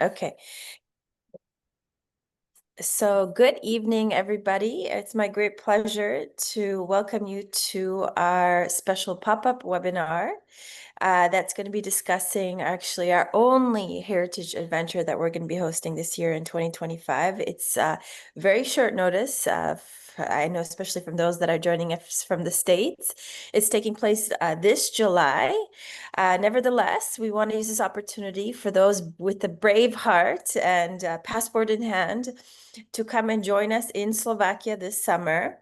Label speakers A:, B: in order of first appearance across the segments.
A: Okay. So good evening, everybody. It's my great pleasure to welcome you to our special pop-up webinar that's going to be discussing actually our only heritage adventure that we're going to be hosting this year in 2025. It's very short notice. I know, especially from those that are joining us from the States. It's taking place this July. Nevertheless, we want to use this opportunity for those with a brave heart and passport in hand to come and join us in Slovakia this summer.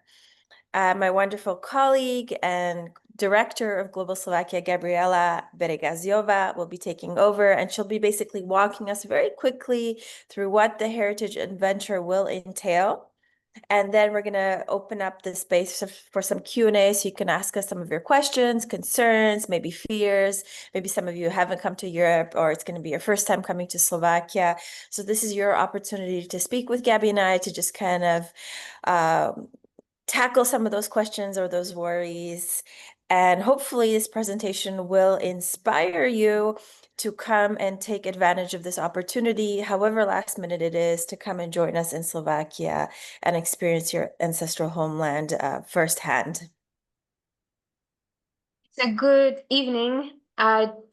A: My wonderful colleague and director of Global Slovakia, Gabriela Beregaziova, will be taking over, and she'll be basically walking us very quickly through what the Heritage Adventure will entail. And then we're going to open up the space for some Q&A, so you can ask us some of your questions, concerns, maybe fears. Maybe some of you haven't come to Europe, or it's going to be your first time coming to Slovakia. So this is your opportunity to speak with Gabby and I to just kind of tackle some of those questions or those worries. And hopefully this presentation will inspire you to come and take advantage of this opportunity, however last minute it is, to come and join us in Slovakia and experience your ancestral homeland firsthand.
B: It's a good evening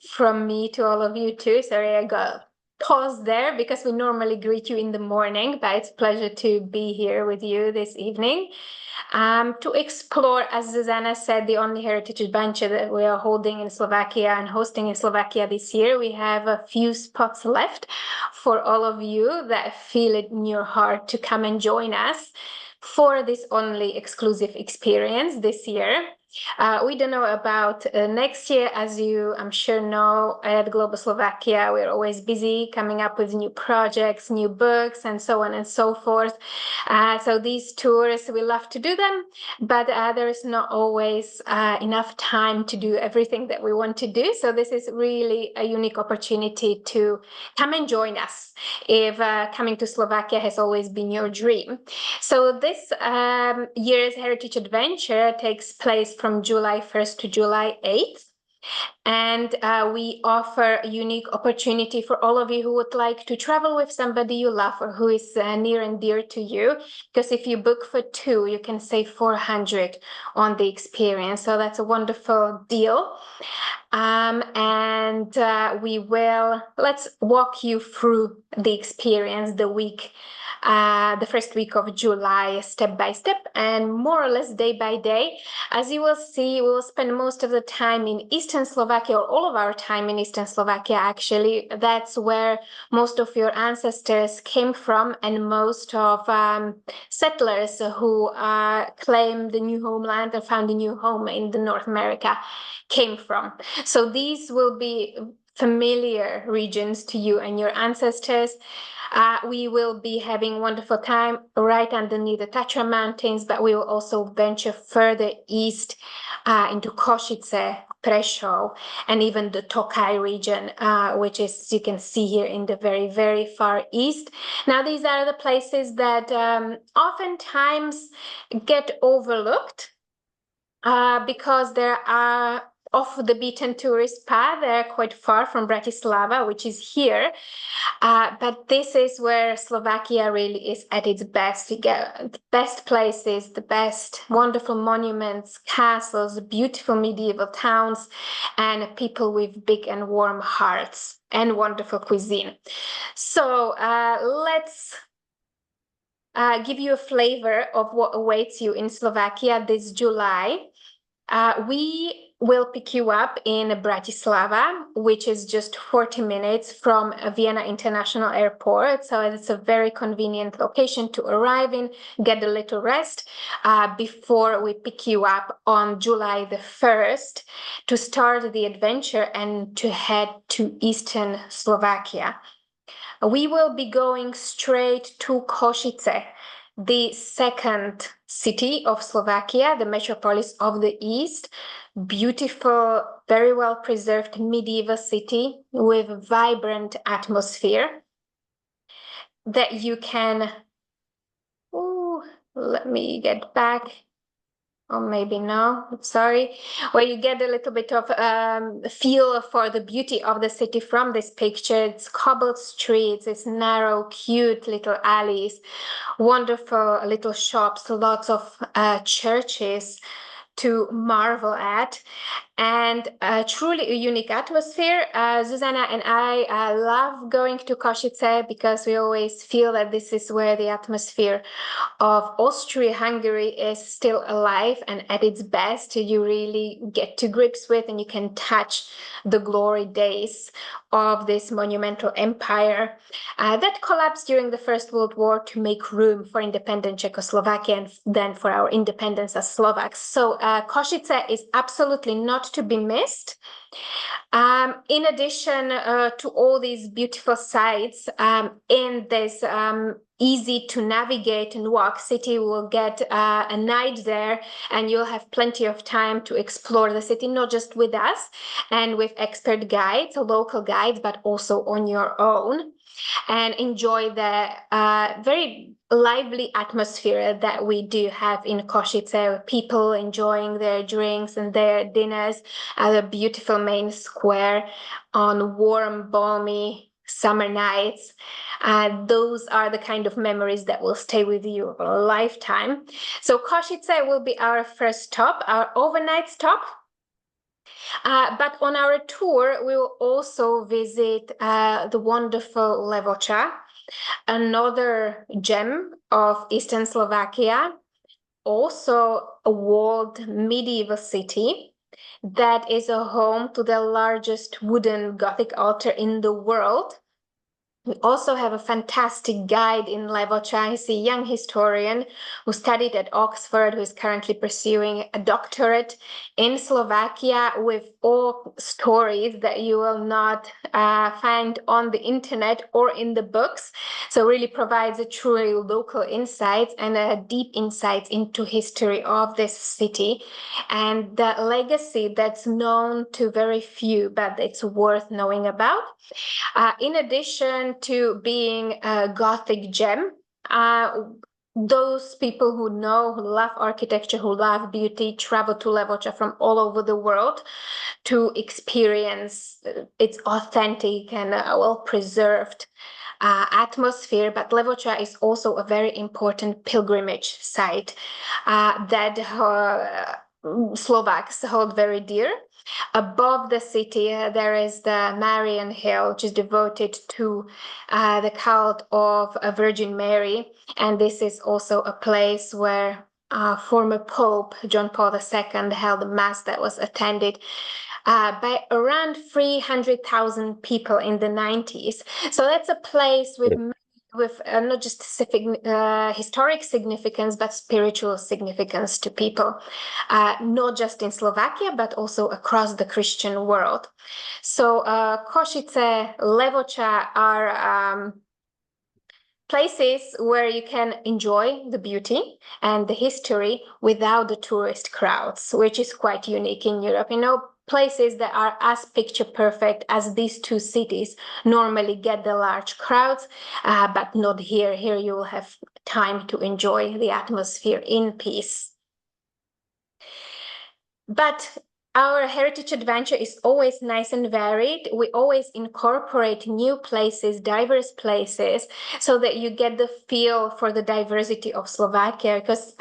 B: from me to all of you too. Sorry, I got paused there because we normally greet you in the morning, but it's a pleasure to be here with you this evening. To explore, as Zuzana said, the only heritage adventure that we are holding in Slovakia and hosting in Slovakia this year. We have a few spots left for all of you that feel it in your heart to come and join us for this only exclusive experience this year. We don't know about next year. As you, I'm sure, know, at Global Slovakia, we're always busy coming up with new projects, new books, and so on and so forth. So these tours, we love to do them, but there is not always enough time to do everything that we want to do. So this is really a unique opportunity to come and join us if coming to Slovakia has always been your dream. So this year's Heritage Adventure takes place from July 1st to July 8th. And we offer a unique opportunity for all of you who would like to travel with somebody you love or who is near and dear to you. Because if you book for two, you can save 400 on the experience. So that's a wonderful deal. Let's walk you through the experience the first week of July, step by step, and more or less day by day. As you will see, we will spend most of the time in Eastern Slovakia, or all of our time in Eastern Slovakia, actually. That's where most of your ancestors came from, and most of settlers who claimed the new homeland and found a new home in the North America came from. So these will be familiar regions to you and your ancestors. We will be having wonderful time right underneath the Tatra Mountains, but we will also venture further east into Košice, Prešov, and even the Tokaj region, which is, you can see here, in the very, very far east. Now, these are the places that oftentimes get overlooked because there are off the beaten tourist path. They're quite far from Bratislava, which is here. But this is where Slovakia really is at its best. You get the best places, the best wonderful monuments, castles, beautiful medieval towns, and people with big and warm hearts and wonderful cuisine. So let's give you a flavor of what awaits you in Slovakia this July. We will pick you up in Bratislava, which is just 40 minutes from Vienna International Airport. So it's a very convenient location to arrive in, get a little rest before we pick you up on July the 1st to start the adventure and to head to Eastern Slovakia. We will be going straight to Košice, the second city of Slovakia, the metropolis of the East. Beautiful, very well preserved medieval city with a vibrant atmosphere that you can, let me get back. or maybe no, sorry, where you get a little bit of feel for the beauty of the city from this picture. It's cobbled streets, it's narrow, cute little alleys, wonderful little shops, lots of churches to marvel at, and truly a unique atmosphere. Zuzana and I love going to Košice because we always feel that this is where the atmosphere of Austria-Hungary is still alive and at its best. You really get to grips with and you can touch the glory days of this monumental empire that collapsed during the First World War to make room for independent Czechoslovakia and then for our independence as Slovaks. So Košice is absolutely not to be missed. In addition to all these beautiful sites in this easy to navigate and walk city, will get a night there and you'll have plenty of time to explore the city, not just with us and with expert guides, local guides, but also on your own, and enjoy the very lively atmosphere that we do have in Košice, people enjoying their drinks and their dinners at a beautiful main square on warm, balmy summer nights. Those are the kind of memories that will stay with you for a lifetime. So Košice will be our first stop, our overnight stop. But on our tour, we will also visit the wonderful Levoča, another gem of Eastern Slovakia, also a walled medieval city that is a home to the largest wooden Gothic altar in the world. We also have a fantastic guide in Levoča. He's a young historian who studied at Oxford, who is currently pursuing a doctorate in Slovakia, with all stories that you will not find on the internet or in the books. So really provides a truly local insight and a deep insight into history of this city and the legacy that's known to very few, but it's worth knowing about. In addition to being a Gothic gem, those people who know, who love architecture, who love beauty, travel to Levoča from all over the world to experience its authentic and well-preserved atmosphere. But Levoča is also a very important pilgrimage site that Slovaks hold very dear. Above the city, there is the Marian Hill, which is devoted to the cult of Virgin Mary. And this is also a place where former Pope John Paul II held a mass that was attended by around 300,000 people in the 90s. So that's a place with not just historic significance, but spiritual significance to people, not just in Slovakia, but also across the Christian world. So Košice, Levoča are places where you can enjoy the beauty and the history without the tourist crowds, which is quite unique in Europe. You know, places that are as picture perfect as these two cities normally get the large crowds, but not here. Here you will have time to enjoy the atmosphere in peace. But our heritage adventure is always nice and varied. We always incorporate new places, diverse places, so that you get the feel for the diversity of Slovakia, because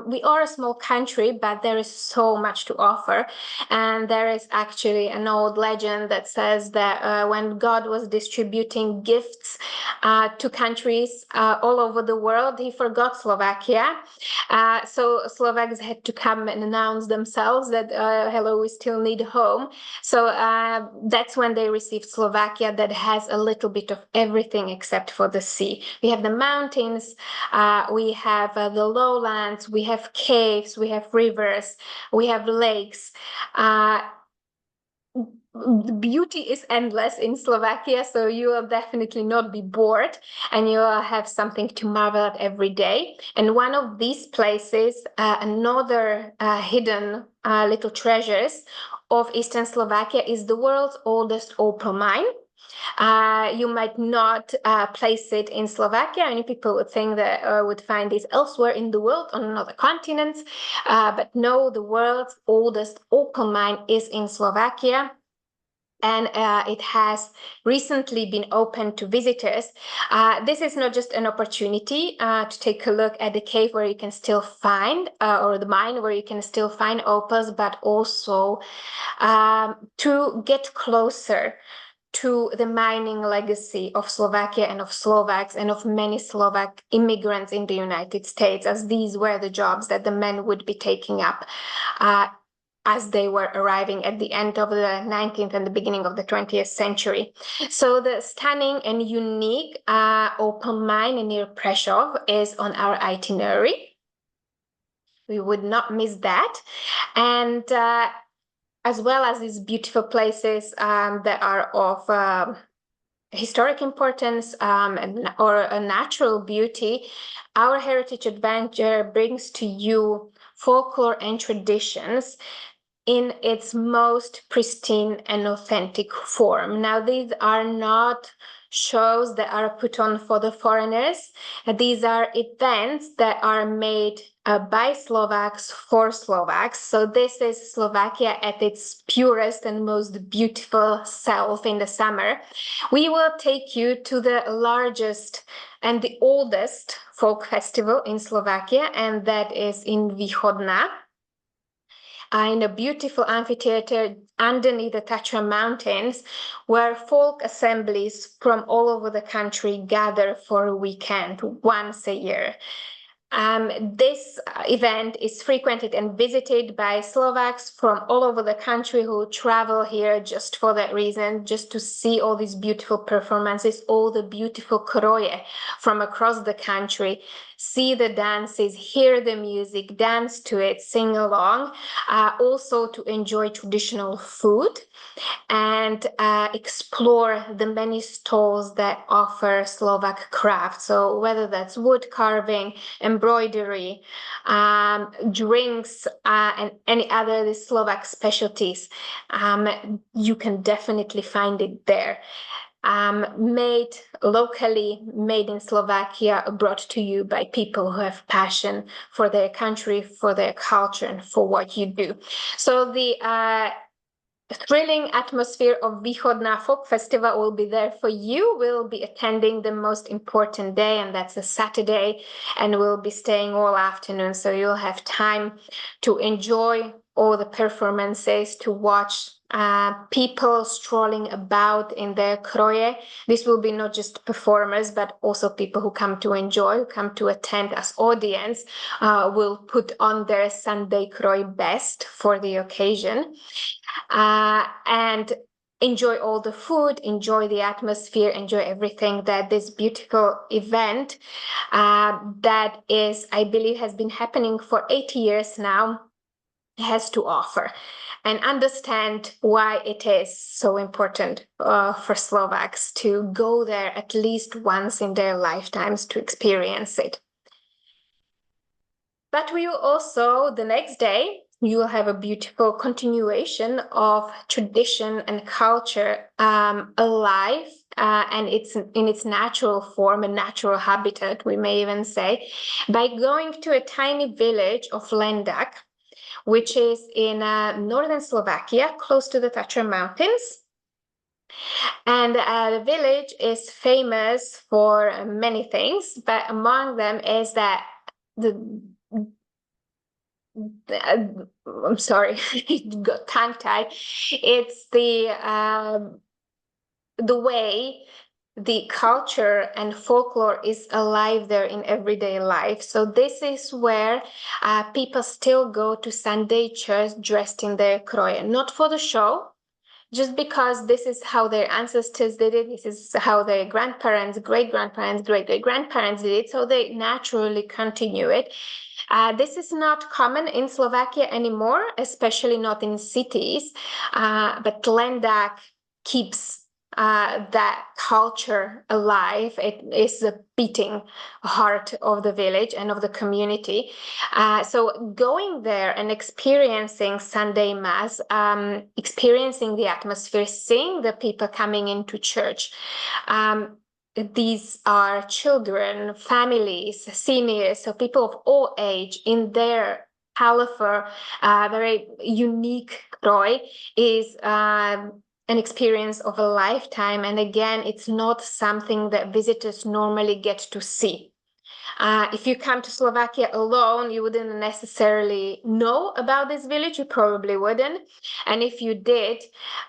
B: we are a small country, but there is so much to offer. And there is actually an old legend that says that when God was distributing gifts to countries all over the world, he forgot Slovakia. So Slovaks had to come and announce themselves that, hello, we still need home. So that's when they received Slovakia, that has a little bit of everything except for the sea. We have the mountains, we have the lowlands, we have caves, we have rivers, we have lakes. The beauty is endless in Slovakia, so you will definitely not be bored and you will have something to marvel at every day. And one of these places, another hidden little treasures of Eastern Slovakia, is the world's oldest opal mine. You might not place it in Slovakia. Many people would think that would find this elsewhere in the world on another continent, but no, the world's oldest opal mine is in Slovakia. And it has recently been opened to visitors. This is not just an opportunity to take a look at the cave where you can still find, or the mine where you can still find opals, but also to get closer to the mining legacy of Slovakia and of Slovaks and of many Slovak immigrants in the United States, as these were the jobs that the men would be taking up as they were arriving at the end of the 19th and the beginning of the 20th century. So the stunning and unique opal mine near Prešov is on our itinerary. We would not miss that. And as well as these beautiful places that are of historic importance or a natural beauty, our Heritage Adventure brings to you folklore and traditions in its most pristine and authentic form. Now, these are not shows that are put on for the foreigners. These are events that are made by Slovaks for Slovaks. So this is Slovakia at its purest and most beautiful self in the summer. We will take you to the largest and the oldest folk festival in Slovakia, and that is in Východna, in a beautiful amphitheater underneath the Tatra Mountains, where folk assemblies from all over the country gather for a weekend once a year. This event is frequented and visited by Slovaks from all over the country who travel here just for that reason, just to see all these beautiful performances, all the beautiful kroje from across the country, see the dances, hear the music, dance to it, sing along, also to enjoy traditional food and explore the many stalls that offer Slovak craft. So whether that's wood carving, embroidery, drinks, and any other Slovak specialties, you can definitely find it there. Made locally, made in Slovakia, brought to you by people who have passion for their country, for their culture, and for what you do. So the thrilling atmosphere of Východna Folk Festival will be there for you. We'll be attending the most important day, and that's a Saturday, and we'll be staying all afternoon, so you'll have time to enjoy all the performances, to watch people strolling about in their kroje. This will be not just performers, but also people who come to enjoy, who come to attend as audience, will put on their Sunday kroj best for the occasion. And enjoy all the food, enjoy the atmosphere, enjoy everything that this beautiful event that is, I believe, has been happening for 80 years now, has to offer, and understand why it is so important for Slovaks to go there at least once in their lifetimes to experience it. But we will also, the next day, you will have a beautiful continuation of tradition and culture alive, and it's in its natural form, a natural habitat, we may even say, by going to a tiny village of Lendak, which is in northern Slovakia, close to the Tatra Mountains. And the village is famous for many things, but among them is that I'm sorry, it got tongue-tied. It's the way the culture and folklore is alive there in everyday life. So this is where people still go to Sunday church dressed in their kroje, not for the show, just because this is how their ancestors did it. This is how their grandparents, great-grandparents, great-great-grandparents did it. So they naturally continue it. This is not common in Slovakia anymore, especially not in cities, but Lendak keeps that culture alive. It is the beating heart of the village and of the community. So going there and experiencing Sunday Mass, experiencing the atmosphere, seeing the people coming into church. These are children, families, seniors, so people of all age in their colorful, very unique Roy is an experience of a lifetime. And again, it's not something that visitors normally get to see. If you come to Slovakia alone, you wouldn't necessarily know about this village. You probably wouldn't. And if you did,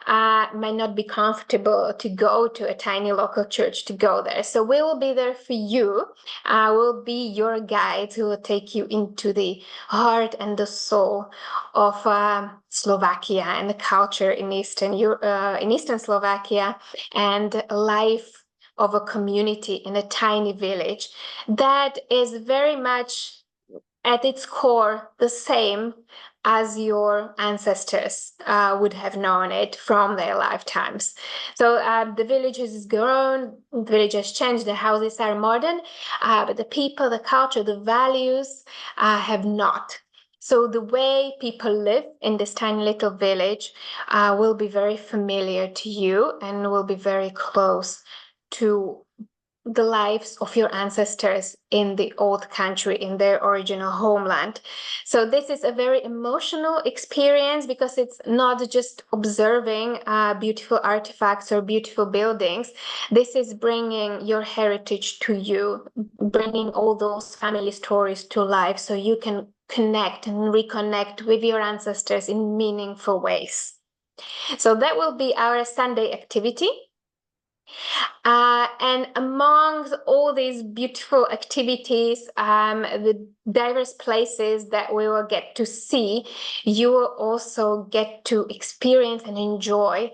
B: might not be comfortable to go to a tiny local church to go there. So we will be there for you. We'll be your guides who will take you into the heart and the soul of Slovakia and the culture in Eastern Slovakia and life of a community in a tiny village that is very much at its core the same as your ancestors would have known it from their lifetimes. So the village has grown, the village has changed, the houses are modern, but the people, the culture, the values have not. So the way people live in this tiny little village will be very familiar to you and will be very close to the lives of your ancestors in the old country, in their original homeland. So this is a very emotional experience because it's not just observing beautiful artifacts or beautiful buildings. This is bringing your heritage to you, bringing all those family stories to life so you can connect and reconnect with your ancestors in meaningful ways. So that will be our Sunday activity. And among all these beautiful activities, the diverse places that we will get to see, you will also get to experience and enjoy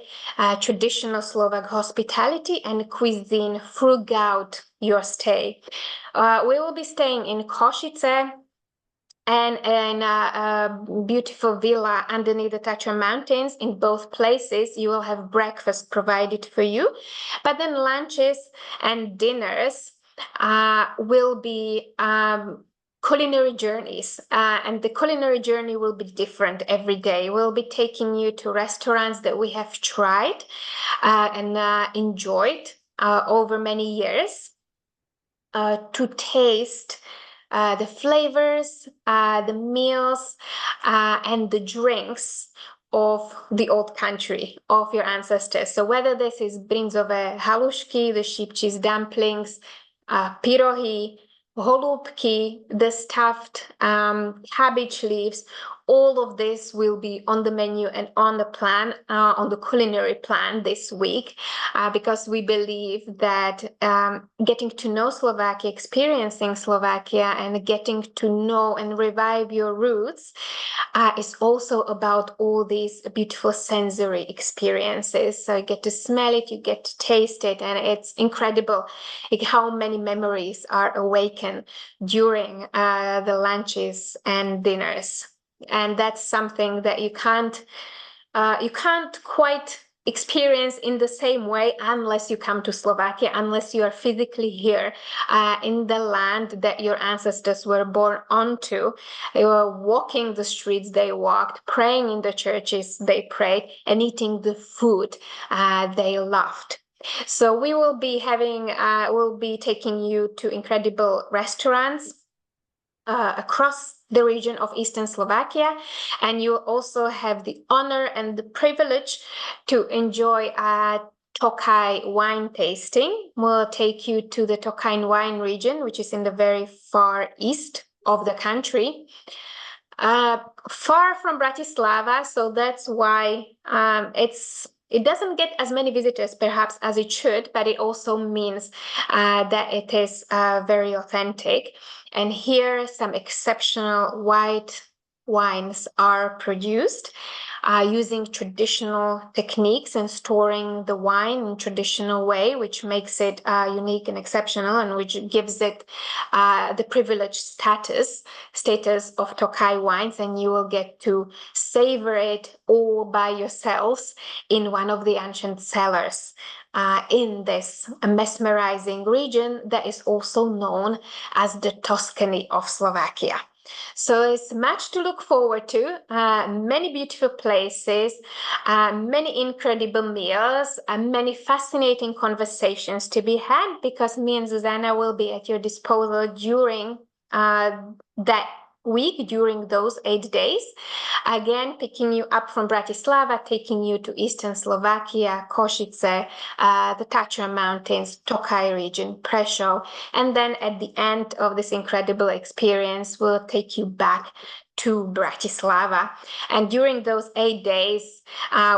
B: traditional Slovak hospitality and cuisine throughout your stay. We will be staying in Košice, and in a beautiful villa underneath the Tatra Mountains. In both places, you will have breakfast provided for you, but then lunches and dinners will be culinary journeys, and the culinary journey will be different every day. We'll be taking you to restaurants that we have tried and enjoyed over many years to taste the flavors, the meals, and the drinks of the old country, of your ancestors. So whether this is brinzové halušky, the sheep cheese dumplings, pyrohy, holubky, the stuffed cabbage leaves, all of this will be on the menu and on the plan, on the culinary plan this week, because we believe that getting to know Slovakia, experiencing Slovakia, and getting to know and revive your roots is also about all these beautiful sensory experiences. So you get to smell it, you get to taste it, and it's incredible how many memories are awakened during the lunches and dinners. And that's something that you can't quite experience in the same way unless you come to Slovakia, unless you are physically here in the land that your ancestors were born onto. They were walking the streets they walked, praying in the churches they prayed, and eating the food they loved. So we will be we'll be taking you to incredible restaurants across the region of Eastern Slovakia, and you also have the honor and the privilege to enjoy Tokaj wine tasting. We'll take you to the Tokaj wine region, which is in the very far east of the country, far from Bratislava, so that's why it doesn't get as many visitors perhaps as it should, but it also means that it is very authentic. And here some exceptional white wines are produced using traditional techniques and storing the wine in traditional way, which makes it unique and exceptional, and which gives it the privileged status of Tokaj wines. And you will get to savor it all by yourselves in one of the ancient cellars in this mesmerizing region that is also known as the Tuscany of Slovakia. So it's much to look forward to, many beautiful places, many incredible meals, and many fascinating conversations to be had, because me and Zuzana will be at your disposal during that week, during those 8 days. Again, picking you up from Bratislava, taking you to eastern Slovakia, Košice, the Tatra Mountains, Tokaj region, Prešov, and then at the end of this incredible experience, we'll take you back to Bratislava. And during those 8 days,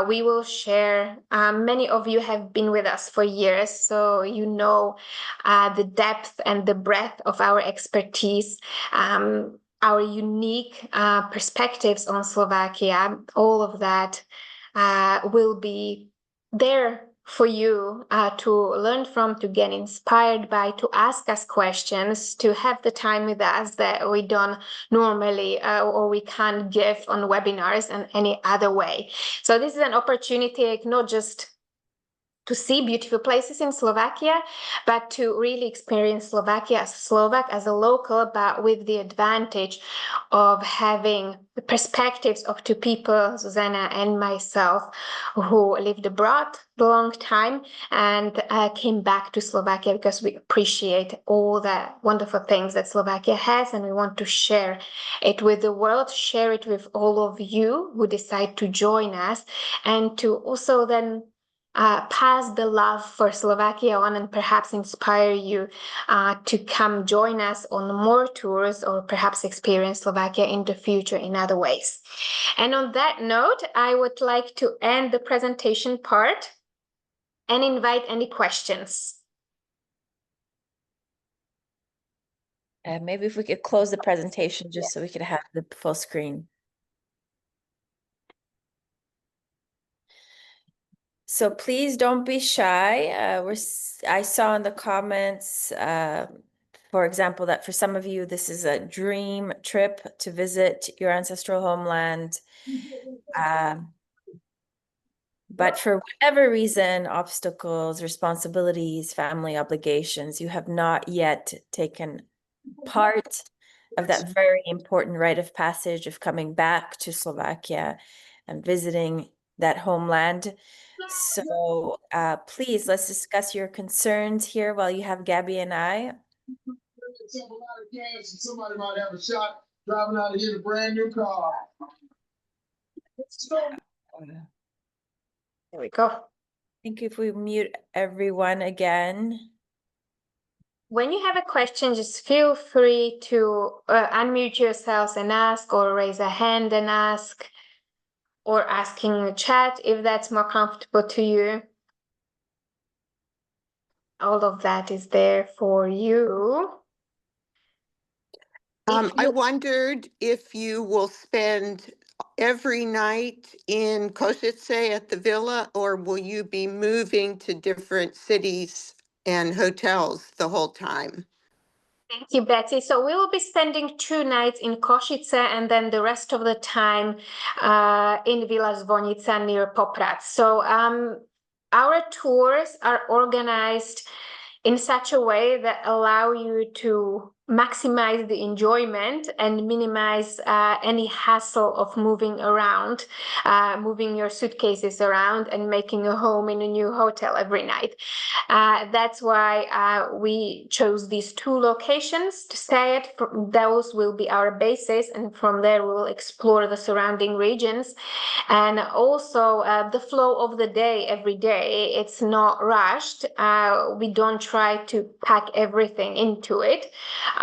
B: we will share, many of you have been with us for years, so you know the depth and the breadth of our expertise, our unique perspectives on Slovakia. All of that will be there for you to learn from, to get inspired by, to ask us questions, to have the time with us that we don't normally or we can't give on webinars and any other way. So this is an opportunity not just to see beautiful places in Slovakia, but to really experience Slovakia as a Slovak, as a local, but with the advantage of having the perspectives of two people, Susanna and myself, who lived abroad a long time and came back to Slovakia because we appreciate all the wonderful things that Slovakia has, and we want to share it with the world, share it with all of you who decide to join us, and to also then pass the love for Slovakia on, and perhaps inspire you to come join us on more tours, or perhaps experience Slovakia in the future in other ways. And on that note, I would like to end the presentation part and invite any questions.
A: Maybe if we could close the presentation just so we could have the full screen. So please don't be shy. I saw in the comments, for example, that for some of you, this is a dream trip to visit your ancestral homeland. But for whatever reason, obstacles, responsibilities, family obligations, you have not yet taken part of that very important rite of passage of coming back to Slovakia and visiting that homeland. So please, let's discuss your concerns here while you have Gabby and I.
C: Somebody might have a shot driving out of here in a brand new car.
B: There we go.
A: I think if we mute everyone again.
B: When you have a question, just feel free to unmute yourselves and ask, or raise a hand and ask, or asking in the chat if that's more comfortable to you. All of that is there for you.
D: I wondered if you will spend every night in Košice at the villa, or will you be moving to different cities and hotels the whole time?
B: Thank you, Betty. So we will be spending 2 nights in Košice, and then the rest of the time in Villa Zvonica near Poprad. So our tours are organized in such a way that allow you to maximize the enjoyment and minimize any hassle of moving around, moving your suitcases around and making a home in a new hotel every night. That's why we chose these 2 locations to stay at. Those will be our bases, and from there we will explore the surrounding regions. And also the flow of the day every day, it's not rushed. We don't try to pack everything into it.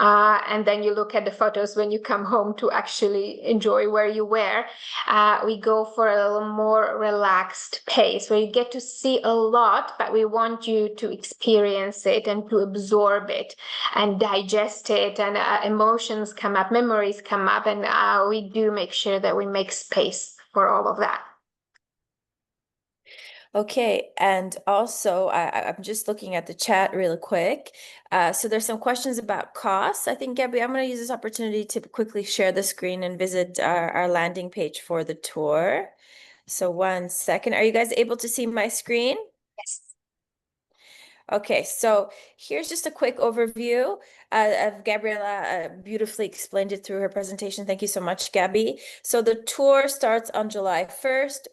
B: And then you look at the photos when you come home to actually enjoy where you were. We go for a little more relaxed pace where you get to see a lot, but we want you to experience it and to absorb it and digest it. And emotions come up, memories come up, and we do make sure that we make space for all of that.
A: Okay, and also I'm just looking at the chat real quick. So there's some questions about costs. I think, Gabby, I'm going to use this opportunity to quickly share the screen and visit our landing page for the tour. So 1 second. Are you guys able to see my screen?
B: Yes.
A: Okay, so here's just a quick overview of Gabriela beautifully explained it through her presentation. Thank you so much, Gabby. So the tour starts on July 1st,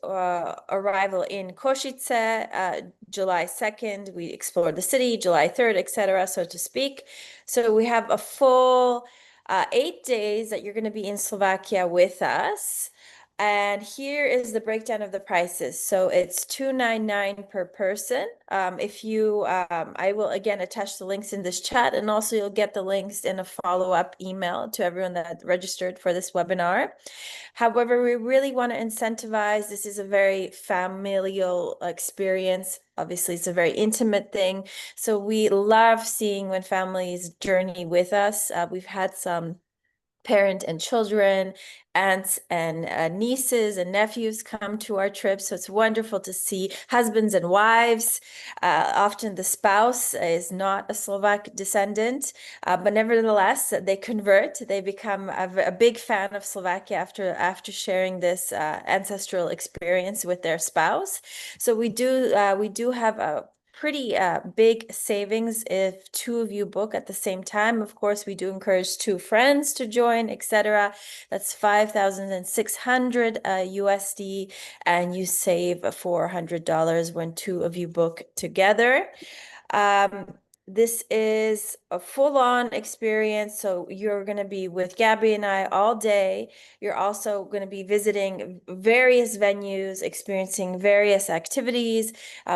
A: arrival in Košice, July 2nd, we explore the city, July 3rd, etc., so to speak. So we have a full 8 days that you're going to be in Slovakia with us. And here is the breakdown of the prices. So it's $299 per person. If you, I will again attach the links in this chat, and also you'll get the links in a follow-up email to everyone that registered for this webinar. However, we really want to incentivize, this is a very familial experience. Obviously, it's a very intimate thing. So we love seeing when families journey with us. We've had some parent and children, aunts and nieces and nephews come to our trips. So it's wonderful to see husbands and wives. Often the spouse is not a Slovak descendant, but nevertheless, they convert. They become a big fan of Slovakia after sharing this ancestral experience with their spouse. So we do have a pretty big savings if two of you book at the same time. Of course, we do encourage two friends to join, etc. That's 5,600 USD, and you save $400 when two of you book together. This is a full-on experience. So you're going to be with Gabby and I all day. You're also going to be visiting various venues, experiencing various activities.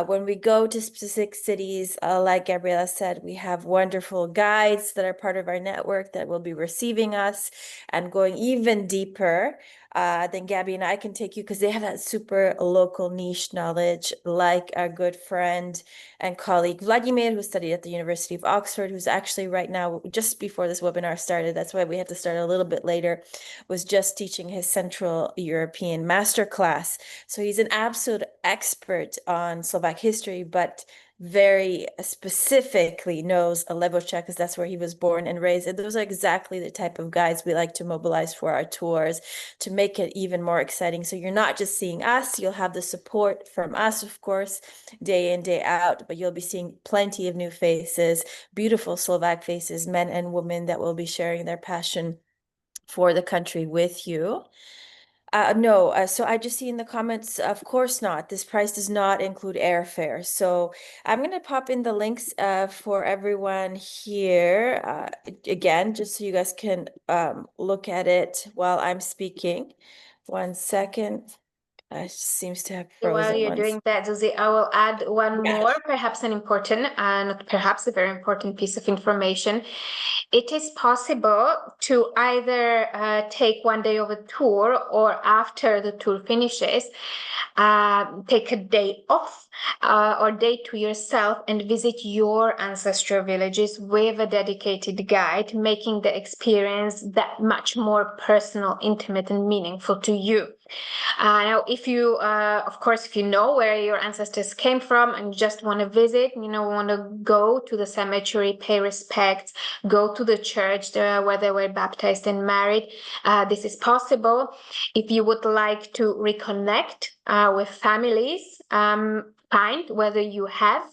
A: When we go to specific cities, like Gabriela said, we have wonderful guides that are part of our network that will be receiving us and going even deeper then Gabby and I can take you, because they have that super local niche knowledge, like our good friend and colleague Vladimir, who studied at the University of Oxford, who's actually right now, just before this webinar started, that's why we had to start a little bit later, was just teaching his Central European masterclass. So he's an absolute expert on Slovak history, but very specifically knows Levoča, because that's where he was born and raised. And those are exactly the type of guides we like to mobilize for our tours to make it even more exciting. So you're not just seeing us, you'll have the support from us, of course, day in, day out, but you'll be seeing plenty of new faces, beautiful Slovak faces, men and women that will be sharing their passion for the country with you. No, so I just see in the comments, of course not. This price does not include airfare. So I'm going to pop in the links for everyone here. Again, just so you guys can look at it while I'm speaking. 1 second. It seems to have
B: While
A: frozen
B: you're
A: once.
B: doing that, Zuzi, I will add one
A: Yeah.
B: more, perhaps an important and perhaps a very important piece of information. It is possible to either take one day of a tour, or after the tour finishes, take a day off or day to yourself and visit your ancestral villages with a dedicated guide, making the experience that much more personal, intimate, and meaningful to you. Now, if you, of course, if you know where your ancestors came from and just want to visit, want to go to the cemetery, pay respects, go to the church where they were baptized and married, this is possible. If you would like to reconnect with families, find whether you have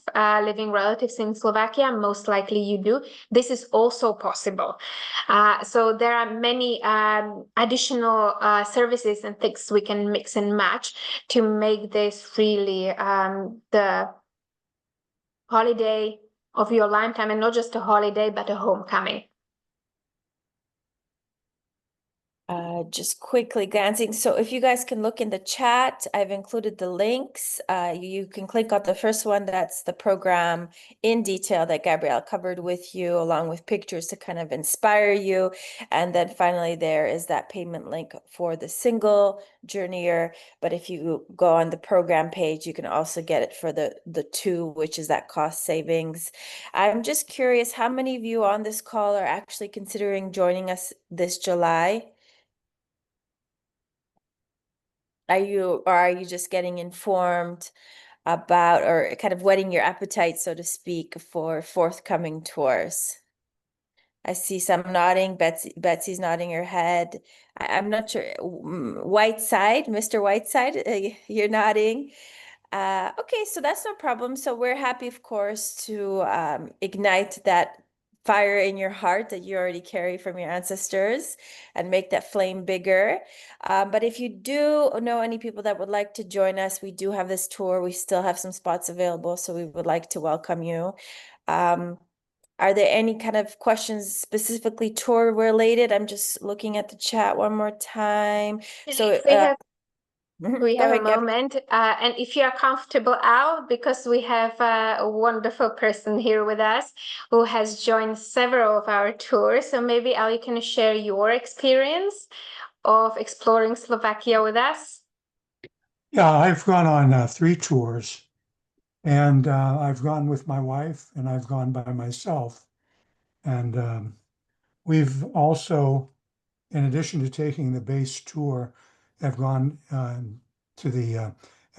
B: living relatives in Slovakia, most likely you do. This is also possible. So there are many additional services and things we can mix and match to make this really the holiday of your lifetime, and not just a holiday, but a homecoming.
A: Just quickly glancing. So if you guys can look in the chat, I've included the links. You can click on the first one. That's the program in detail that Gabrielle covered with you, along with pictures to kind of inspire you. And then finally, there is that payment link for the single journeyer. But if you go on the program page, you can also get it for the two, which is that cost savings. I'm just curious, how many of you on this call are actually considering joining us this July? Are you just getting informed about, or kind of whetting your appetite, so to speak, for forthcoming tours? I see some nodding. Betsy's nodding her head. I'm not sure. Whiteside, Mr. Whiteside, you're nodding. Okay, so that's no problem. So we're happy, of course, to ignite that fire in your heart that you already carry from your ancestors and make that flame bigger. But if you do know any people that would like to join us, we do have this tour. We still have some spots available, so we would like to welcome you. Are there any kind of questions specifically tour related? I'm just looking at the chat one more time. So
B: If we have
A: go
B: a
A: ahead, Gabby.
B: moment, and if you are comfortable out, because we have a wonderful person here with us who has joined several of our tours. So maybe Al, you can share your experience of exploring Slovakia with us.
E: Yeah, I've gone on 3 tours, and I've gone with my wife, and I've gone by myself. And we've also, in addition to taking the base tour, have gone to the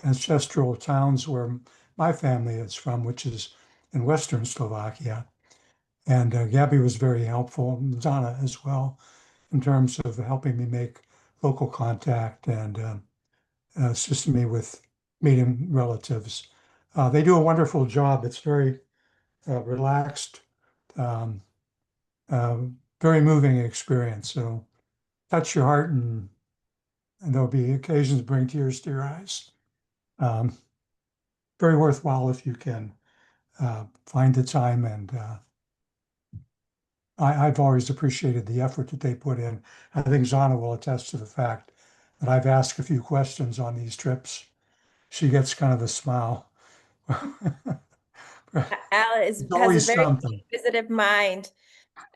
E: ancestral towns where my family is from, which is in Western Slovakia. And Gabby was very helpful, and Donna as well, in terms of helping me make local contact and assisting me with meeting relatives. They do a wonderful job. It's very relaxed, um, uh, very moving experience. So touch your heart, and there'll be occasions to bring tears to your eyes. Um, very worthwhile if you can find the time. And I've always appreciated the effort that they put in. I think Zana will attest to the fact that I've asked a few questions on these trips. She gets kind of a smile.
A: Al
E: It's
A: has a
E: always
A: very
E: something.
A: inquisitive mind.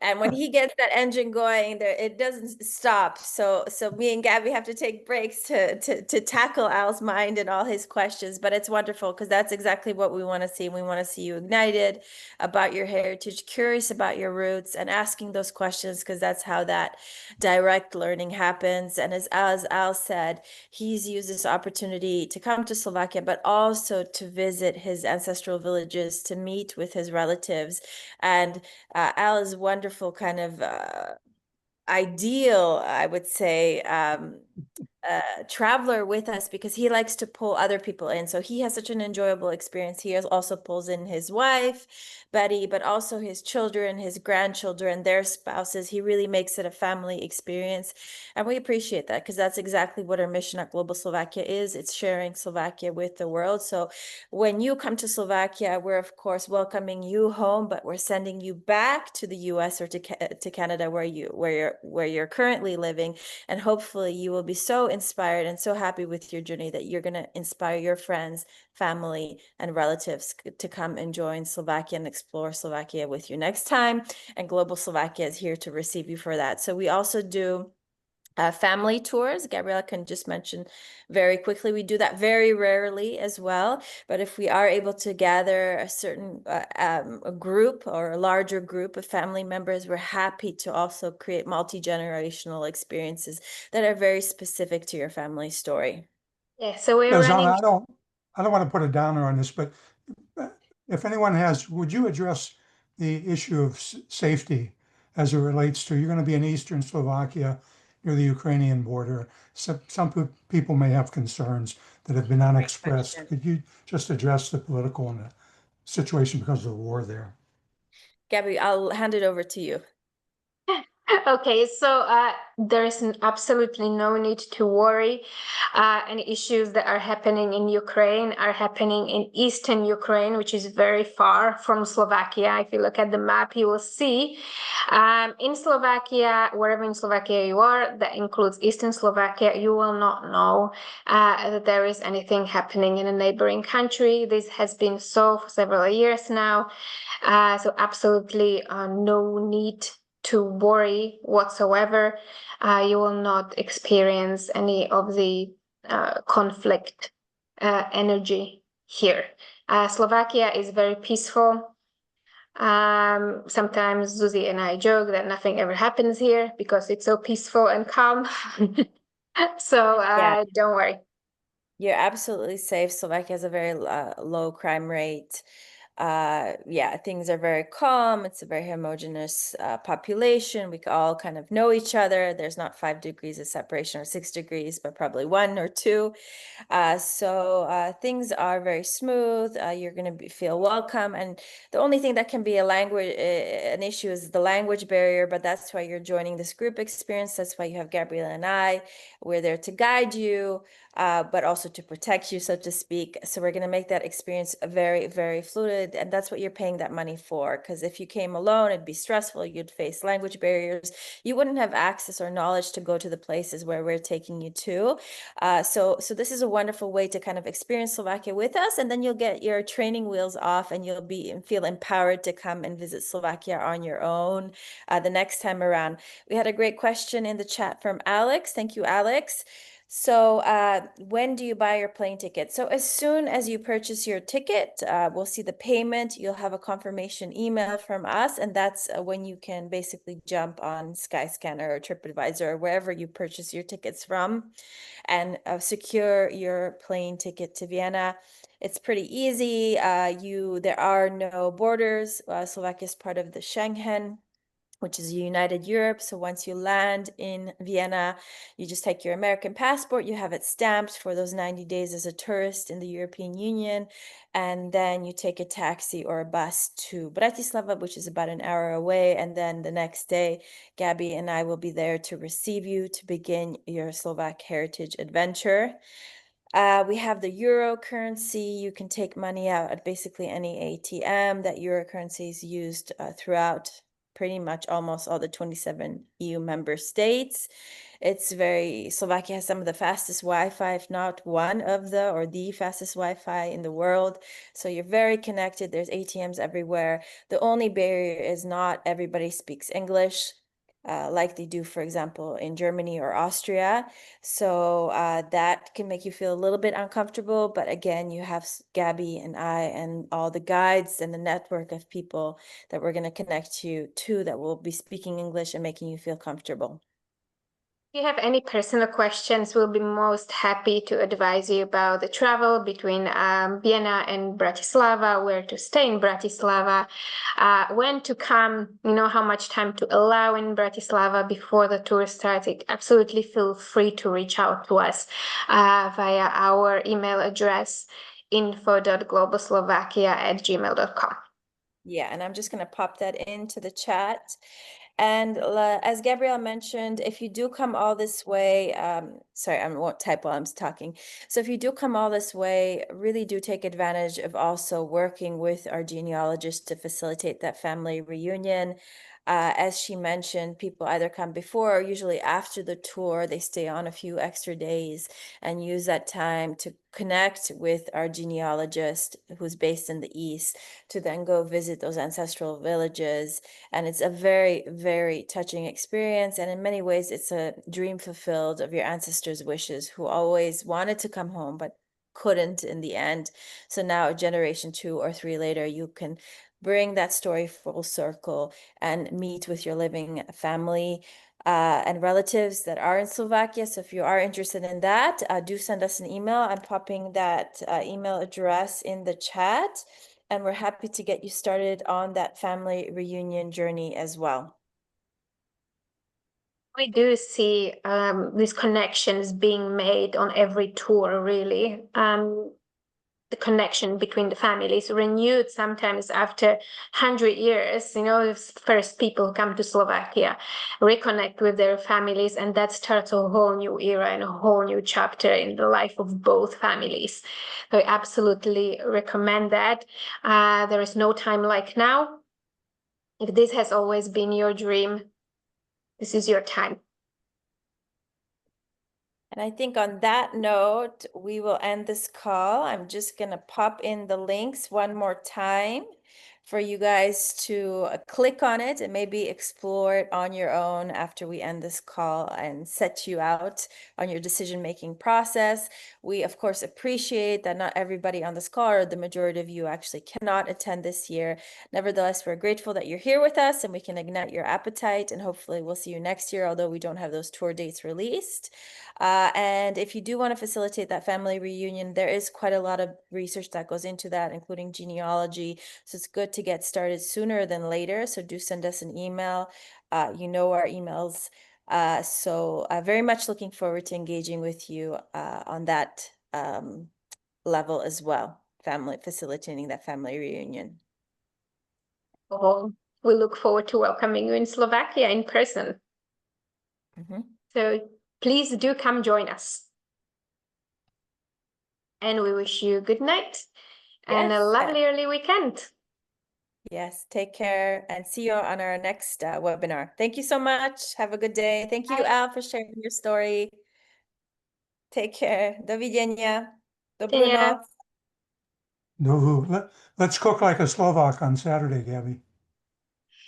A: And when he gets that engine going, there it doesn't stop. So me and Gabby have to take breaks to tackle Al's mind and all his questions. But it's wonderful because that's exactly what we want to see. We want to see you ignited about your heritage, curious about your roots, and asking those questions because that's how that direct learning happens. And as Al said, he's used this opportunity to come to Slovakia, but also to visit his ancestral villages, to meet with his relatives. And Al is wonderful, kind of ideal, I would say, traveler with us because he likes to pull other people in. So he has such an enjoyable experience. He also pulls in his wife, Betty, but also his children, his grandchildren, their spouses. He really makes it a family experience. And we appreciate that because that's exactly what our mission at Global Slovakia is. It's sharing Slovakia with the world. So when you come to Slovakia, we're of course welcoming you home, but we're sending you back to the US or to Canada where you're currently living. And hopefully you will be so inspired and so happy with your journey that you're going to inspire your friends, family, and relatives to come and join Slovakia and explore Slovakia with you next time. And Global Slovakia is here to receive you for that. So we also do family tours. Gabriella can just mention very quickly. We do that very rarely as well. But if we are able to gather a certain a group or a larger group of family members, we're happy to also create multi-generational experiences that are very specific to your family story.
B: Yeah, so we're
E: Yeah,
B: running.
E: Zana, I don't want to put a downer on this, but if anyone has, would you address the issue of safety as it relates to, you're going to be in Eastern Slovakia near the Ukrainian border. Some people may have concerns that have been unexpressed. Could you just address the political and the situation because of the war there?
A: Gabby, I'll hand it over to you.
B: Okay, so there is absolutely no need to worry. Any issues that are happening in Ukraine are happening in eastern Ukraine, which is very far from Slovakia. If you look at the map, you will see in Slovakia, wherever in Slovakia you are, that includes eastern Slovakia, you will not know that there is anything happening in a neighboring country. This has been so for several years now. So absolutely no need to worry whatsoever. You will not experience any of the conflict energy here. Slovakia is very peaceful. Sometimes Zuzi and I joke that nothing ever happens here because it's so peaceful and calm. So don't worry.
A: You're absolutely safe. Slovakia has a very low crime rate. Yeah, things are very calm. It's a very homogeneous population. We all kind of know each other. There's not 5 degrees of separation or 6 degrees, but probably 1 or 2. So things are very smooth. You're going to feel welcome. And the only thing that can be an issue is the language barrier, but that's why you're joining this group experience. That's why you have Gabriela and I. We're there to guide you, but also to protect you, so to speak. So we're going to make that experience very, very fluid. And that's what you're paying that money for. Because if you came alone, it'd be stressful. You'd face language barriers. You wouldn't have access or knowledge to go to the places where we're taking you to. So this is a wonderful way to kind of experience Slovakia with us, and then you'll get your training wheels off and you'll feel empowered to come and visit Slovakia on your own the next time around. We had a great question in the chat from Alex. Thank you, Alex. So when do you buy your plane ticket? So as soon as you purchase your ticket, we'll see the payment. You'll have a confirmation email from us, and that's when you can basically jump on Skyscanner or TripAdvisor or wherever you purchase your tickets from, and secure your plane ticket to Vienna. It's pretty easy. There are no borders. Slovakia is part of the Schengen, which is United Europe. So once you land in Vienna, you just take your American passport, you have it stamped for those 90 days as a tourist in the European Union, and then you take a taxi or a bus to Bratislava, which is about an hour away, and then the next day, Gabby and I will be there to receive you to begin your Slovak heritage adventure. We have the euro currency. You can take money out at basically any ATM. That euro currency is used throughout pretty much almost all the 27 EU member states. Slovakia has some of the fastest Wi-Fi, if not one of the fastest Wi-Fi in the world. So you're very connected. There's ATMs everywhere. The only barrier is not everybody speaks English, like they do, for example, in Germany or Austria. So that can make you feel a little bit uncomfortable. But again, you have Gabby and I and all the guides and the network of people that we're going to connect you to that will be speaking English and making you feel comfortable.
B: If you have any personal questions, we'll be most happy to advise you about the travel between Vienna and Bratislava, where to stay in Bratislava, when to come, how much time to allow in Bratislava before the tour starts. Absolutely feel free to reach out to us via our email address, info.globalslovakia@gmail.com.
A: Yeah, and I'm just going to pop that into the chat. And as Gabrielle mentioned, if you do come all this way, sorry, I won't type while I'm talking. So if you do come all this way, really do take advantage of also working with our genealogist to facilitate that family reunion. As she mentioned, people either come before or usually after the tour. They stay on a few extra days and use that time to connect with our genealogist who's based in the East, to then go visit those ancestral villages. And it's a very, very touching experience. And in many ways, it's a dream fulfilled of your ancestors' wishes, who always wanted to come home, but couldn't in the end. So now, a generation 2 or 3 later, you can bring that story full circle and meet with your living family and relatives that are in Slovakia. So if you are interested in that, do send us an email. I'm popping that email address in the chat, and we're happy to get you started on that family reunion journey as well.
B: We do see these connections being made on every tour, really. The connection between the families renewed sometimes after 100 years. First people who come to Slovakia reconnect with their families, and that starts a whole new era and a whole new chapter in the life of both families. So I absolutely recommend that. There is no time like now. If this has always been your dream, this is your time.
A: And I think on that note, we will end this call. I'm just going to pop in the links one more time for you guys to click on it and maybe explore it on your own after we end this call and set you out on your decision-making process. We, of course, appreciate that not everybody on this call, or the majority of you, actually cannot attend this year. Nevertheless, we're grateful that you're here with us and we can ignite your appetite, and hopefully we'll see you next year, although we don't have those tour dates released. And if you do want to facilitate that family reunion, there is quite a lot of research that goes into that, including genealogy. So it's good to get started sooner than later. So do send us an email. You know our emails. So very much looking forward to engaging with you on that level as well, facilitating that family reunion.
B: Oh, we look forward to welcoming you in Slovakia in person. So please do come join us. And we wish you good night and a lovely early weekend.
A: Yes, take care and see you on our next webinar. Thank you so much. Have a good day. Thank you, Al, for sharing your story. Take care. Do widzenia. Dobrú
B: Yeah.
A: noc.
E: No, let's cook like a Slovak on Saturday, Gabby.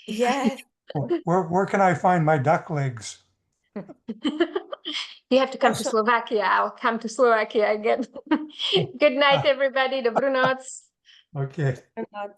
A: Yes.
E: Where can I find my duck legs?
B: You have to come to Slovakia. I'll come to Slovakia again. Good night, everybody. Dobrú noc.
E: Okay.
A: Dobrú noc.